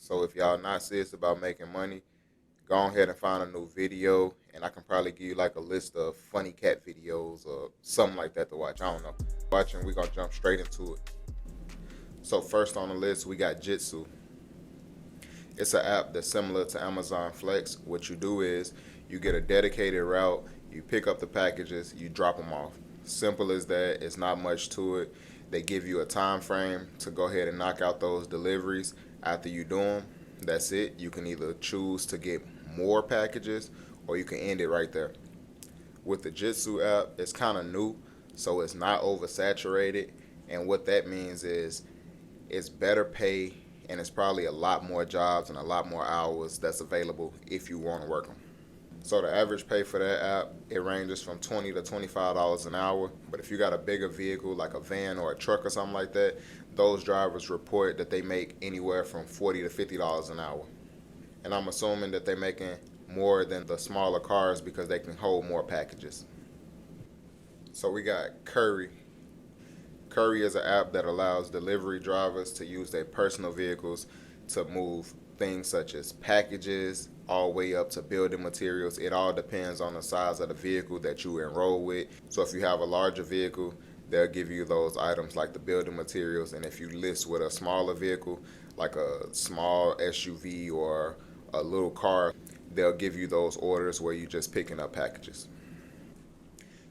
So if y'all not serious about making money, go ahead and find a new video, and I can probably give you like a list of funny cat videos or something like that to watch. I don't know. Watching, we gonna jump straight into it. So first on the list, we got Jitsu. It's an app that's similar to Amazon Flex. What you do is you get a dedicated route, you pick up the packages, you drop them off. Simple as that. It's not much to it. They give you a time frame to go ahead and knock out those deliveries. After you do them, that's it. You can either choose to get more packages or you can end it right there. With the Jitsu app, it's kind of new, so it's not oversaturated. And what that means is it's better pay, and it's probably a lot more jobs and a lot more hours that's available if you want to work them. So the average pay for that app, it ranges from $20 to $25 an hour. But if you got a bigger vehicle like a van or a truck or something like that, those drivers report that they make anywhere from $40 to $50 an hour. And I'm assuming that they're making more than the smaller cars because they can hold more packages. So we got Curri. Curri is an app that allows delivery drivers to use their personal vehicles to move things such as packages all the way up to building materials. It all depends on the size of the vehicle that you enroll with. So if you have a larger vehicle, they'll give you those items like the building materials. And if you list with a smaller vehicle, like a small SUV or a little car, they'll give you those orders where you're just picking up packages.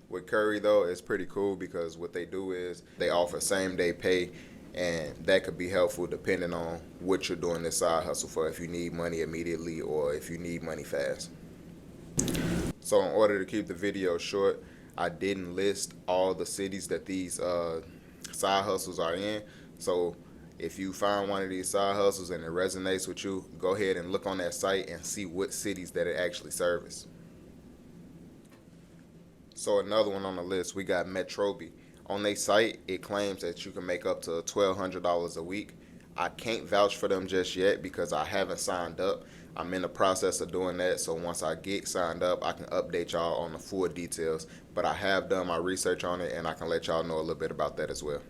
With Curri though, it's pretty cool because what they do is they offer same day pay, and that could be helpful depending on what you're doing this side hustle for, if you need money immediately or if you need money fast. So in order to keep the video short, I didn't list all the cities that these side hustles are in. So if you find one of these side hustles and it resonates with you, go ahead and look on that site and see what cities that it actually services. So another one on the list, we got Metrobi. On their site, it claims that you can make up to $1,200 a week. I can't vouch for them just yet because I haven't signed up. I'm in the process of doing that, so once I get signed up, I can update y'all on the full details. But I have done my research on it, and I can let y'all know a little bit about that as well.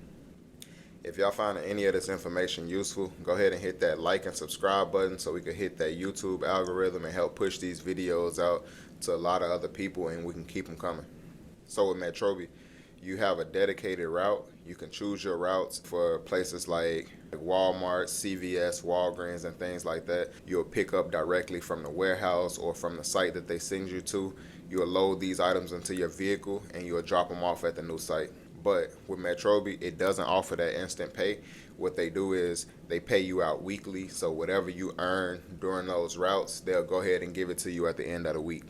If y'all find any of this information useful, go ahead and hit that like and subscribe button so we can hit that YouTube algorithm and help push these videos out to a lot of other people, and we can keep them coming. So with Metrobi, you have a dedicated route. You can choose your routes for places like Walmart, CVS, Walgreens, and things like that. You'll pick up directly from the warehouse or from the site that they send you to. You'll load these items into your vehicle and you'll drop them off at the new site. But with Metrobi, it doesn't offer that instant pay. What they do is they pay you out weekly. So whatever you earn during those routes, they'll go ahead and give it to you at the end of the week.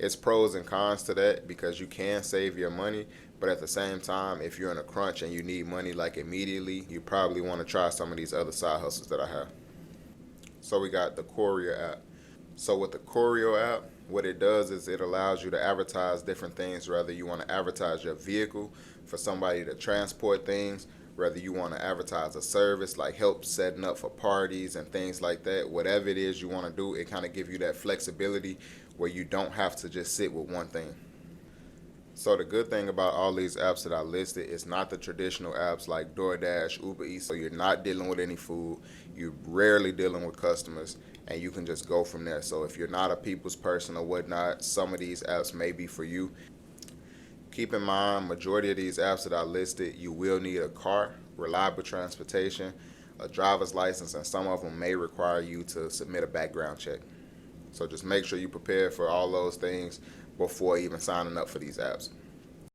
It's pros and cons to that because you can save your money, but at the same time, if you're in a crunch and you need money like immediately, you probably want to try some of these other side hustles that I have. So we got the Courial app. So with the Courial app, what it does is it allows you to advertise different things, whether you want to advertise your vehicle for somebody to transport things, whether you want to advertise a service like help setting up for parties and things like that. Whatever it is you want to do, it kind of gives you that flexibility where you don't have to just sit with one thing. So the good thing about all these apps that I listed is not the traditional apps like DoorDash, Uber Eats. So you're not dealing with any food, you're rarely dealing with customers, and you can just go from there. So if you're not a people's person or whatnot, some of these apps may be for you. Keep in mind, majority of these apps that I listed, you will need a car, reliable transportation, a driver's license, and some of them may require you to submit a background check. So just make sure you prepare for all those things before even signing up for these apps.